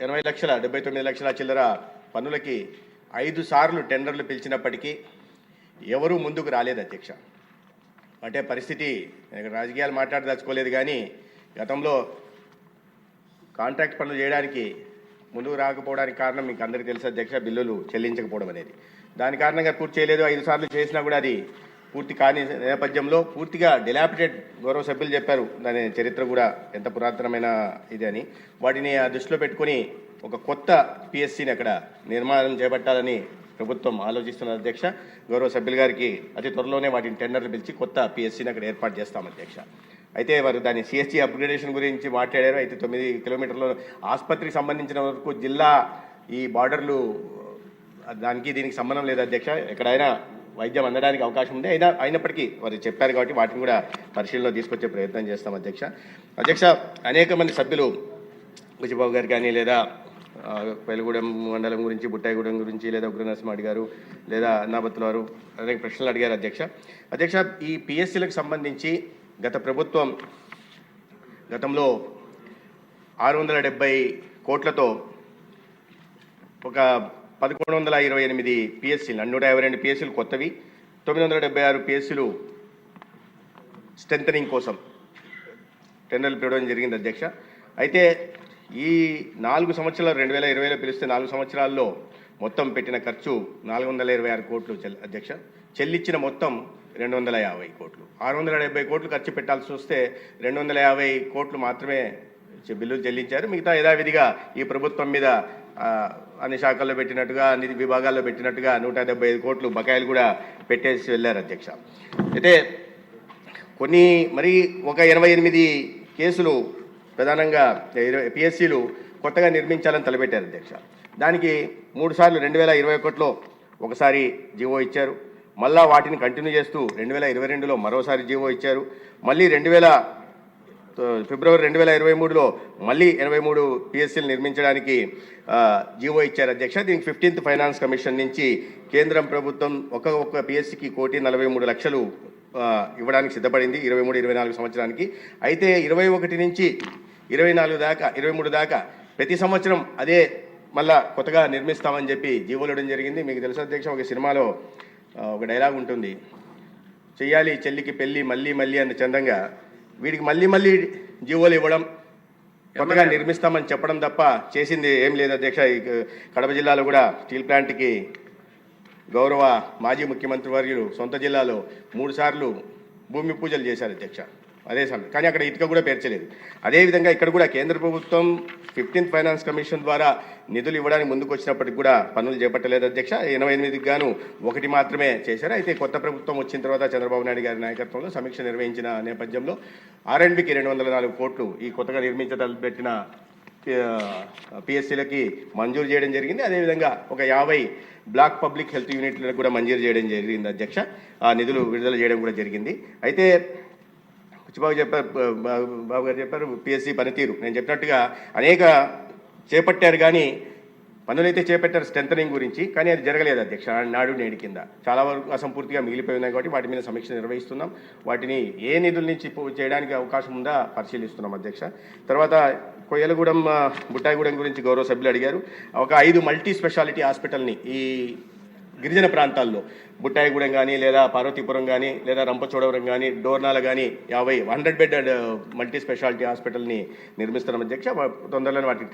80 లక్షల 79 లక్షల చిల్లర పన్నులకి 5 సార్లు టెండర్లు పిలిచినప్పటికీ ఎవరూ ముందుకు రాలేదు అధ్యక్ష. అంటే పరిస్థితి రాజకీయాలు మాట్లాడదలుచుకోలేదు, కానీ గతంలో కాంట్రాక్ట్ పనులు చేయడానికి ముందుకు రాకపోవడానికి కారణం మీకు అందరికీ తెలుసు అధ్యక్ష, బిల్లులు చెల్లించకపోవడం అనేది. దాని కారణంగా పూర్తి చేయలేదు. 5 సార్లు చేసినా కూడా అది పూర్తి కాని నేపథ్యంలో పూర్తిగా డిలాపిడేట్, గౌరవ సభ్యులు చెప్పారు దాని చరిత్ర కూడా ఎంత పురాతనమైన ఇది అని. వాటిని దృష్టిలో పెట్టుకుని ఒక కొత్త పిఎస్సిని అక్కడ నిర్మాణం చేపట్టాలని ప్రభుత్వం ఆలోచిస్తున్న అధ్యక్ష. గౌరవ సభ్యుల గారికి అతి త్వరలోనే వాటిని టెండర్లు పిలిచి కొత్త పిఎస్సిని అక్కడ ఏర్పాటు చేస్తాం అధ్యక్ష. అయితే వారు దాని సిఎస్సి అప్గ్రేడేషన్ గురించి మాట్లాడారు. అయితే 9 కిలోమీటర్ల ఆసుపత్రికి సంబంధించిన వరకు జిల్లా ఈ బార్డర్లు దానికి దీనికి సంబంధం లేదు అధ్యక్ష. ఎక్కడైనా వైద్యం అందడానికి అవకాశం ఉంది. అయినప్పటికీ వారు చెప్పారు కాబట్టి వాటిని కూడా పరిశీలనలో తీసుకొచ్చే ప్రయత్నం చేస్తాం అధ్యక్ష. అనేక మంది సభ్యులు బుచ్చిబాబు గారు కానీ, లేదా వెలుగూడెం మండలం గురించి, బుట్టాయిగూడెం గురించి, లేదా ఉగ్ర నరసింహ అడిగారు, లేదా అన్నాబత్తుల వారు అనేక ప్రశ్నలు అడిగారు అధ్యక్ష. ఈ పిఎస్సీలకు సంబంధించి గత ప్రభుత్వం గతంలో 670 కోట్లతో ఒక 1128 పిఎస్సీలు, 152 పిఎస్సీలు కొత్తవి, 976 పిఎస్సీలు స్ట్రెంథనింగ్ కోసం టెండర్లు పిలవడం జరిగింది అధ్యక్ష. అయితే ఈ 4 సంవత్సరాలు 2020లో పిలిస్తే 4 సంవత్సరాల్లో మొత్తం పెట్టిన ఖర్చు 426 కోట్లు అధ్యక్ష. చెల్లించిన మొత్తం 250 కోట్లు. 670 కోట్లు ఖర్చు పెట్టాల్సి వస్తే 250 కోట్లు మాత్రమే బిల్లులు చెల్లించారు. మిగతా యథావిధిగా ఈ ప్రభుత్వం మీద అన్ని శాఖల్లో పెట్టినట్టుగా, అన్ని విభాగాల్లో పెట్టినట్టుగా 175 కోట్లు బకాయిలు కూడా పెట్టేసి వెళ్ళారు అధ్యక్ష. అయితే ఒక 88 కేసులు ప్రధానంగా పిఎస్సీలు కొత్తగా నిర్మించాలని తలపెట్టారు అధ్యక్ష. దానికి 3 సార్లు 2021లో ఒకసారి జీవో ఇచ్చారు. మళ్ళా వాటిని కంటిన్యూ చేస్తూ 2022లో మరోసారి జీవో ఇచ్చారు. మళ్ళీ ఫిబ్రవరి 2023లో మళ్ళీ 83 పిఎస్సీలు నిర్మించడానికి జీవో ఇచ్చారు అధ్యక్ష. దీనికి 15th ఫైనాన్స్ కమిషన్ నుంచి కేంద్రం ప్రభుత్వం ఒక్క పిఎస్సీకి 1,43,00,000 ఇవ్వడానికి సిద్ధపడింది 23-24 సంవత్సరానికి. అయితే 21 నుంచి 23 దాకా ప్రతి సంవత్సరం అదే మళ్ళా కొత్తగా నిర్మిస్తామని చెప్పి జీవోలు ఇవ్వడం జరిగింది. మీకు తెలుసు అధ్యక్ష, ఒక సినిమాలో ఒక డైలాగ్ ఉంటుంది, చెయ్యాలి చెల్లికి పెళ్ళి మళ్ళీ మళ్ళీ అన్న చందంగా వీడికి మళ్ళీ జీవోలు ఇవ్వడం, కొత్తగా నిర్మిస్తామని చెప్పడం తప్ప చేసింది ఏం లేదు అధ్యక్ష. కడప జిల్లాలో కూడా స్టీల్ ప్లాంట్కి గౌరవ మాజీ ముఖ్యమంత్రి వర్యులు సొంత జిల్లాలో 3 సార్లు భూమి పూజలు చేశారు అధ్యక్ష. అదే సమయం కానీ అక్కడ ఇటుక కూడా పేర్చలేదు. అదేవిధంగా ఇక్కడ కూడా కేంద్ర ప్రభుత్వం 15th ఫైనాన్స్ కమిషన్ ద్వారా నిధులు ఇవ్వడానికి ముందుకు వచ్చినప్పటికి కూడా పనులు చేపట్టలేదు అధ్యక్ష. 88కి గాను 1 మాత్రమే చేశారు. అయితే కొత్త ప్రభుత్వం వచ్చిన తర్వాత చంద్రబాబు నాయుడు గారి నాయకత్వంలో సమీక్ష నిర్వహించిన నేపథ్యంలో R&Bకి 204 కోట్లు ఈ కొత్తగా నిర్మించదలపెట్టిన పిఎస్సీలకి మంజూరు చేయడం జరిగింది. అదేవిధంగా ఒక 50 బ్లాక్ పబ్లిక్ హెల్త్ యూనిట్లకు కూడా మంజూరు చేయడం జరిగింది అధ్యక్ష. ఆ నిధులు విడుదల చేయడం కూడా జరిగింది. అయితే బాబు గారు చెప్పారు పిఎస్సీ పనితీరు. నేను చెప్పినట్టుగా అనేక చేపట్టారు, కానీ పనులైతే చేపట్టారు స్ట్రెంథనింగ్ గురించి, కానీ అది జరగలేదు అధ్యక్ష. నాడు నేడు కింద చాలా వరకు అసంపూర్తిగా మిగిలిపోయి ఉన్నాయి కాబట్టి వాటి మీద సమీక్ష నిర్వహిస్తున్నాం. వాటిని ఏ నిధుల నుంచి చేయడానికి అవకాశం ఉందా పరిశీలిస్తున్నాం అధ్యక్ష. తర్వాత కొయ్యలగూడెం, బుట్టాయిగూడెం గురించి గౌరవ సభ్యులు అడిగారు. ఒక 5 మల్టీ స్పెషాలిటీ హాస్పిటల్ని ఈ గిరిజన ప్రాంతాల్లో బుట్టాయిగూడెం కానీ, లేదా పార్వతీపురం కానీ, లేదా రంపచోడవరం కానీ, డోర్నాల కానీ 100 బెడ్ మల్టీ స్పెషాలిటీ హాస్పిటల్ని నిర్మిస్తున్నాం అధ్యక్ష. తొందరలోనే వాటికి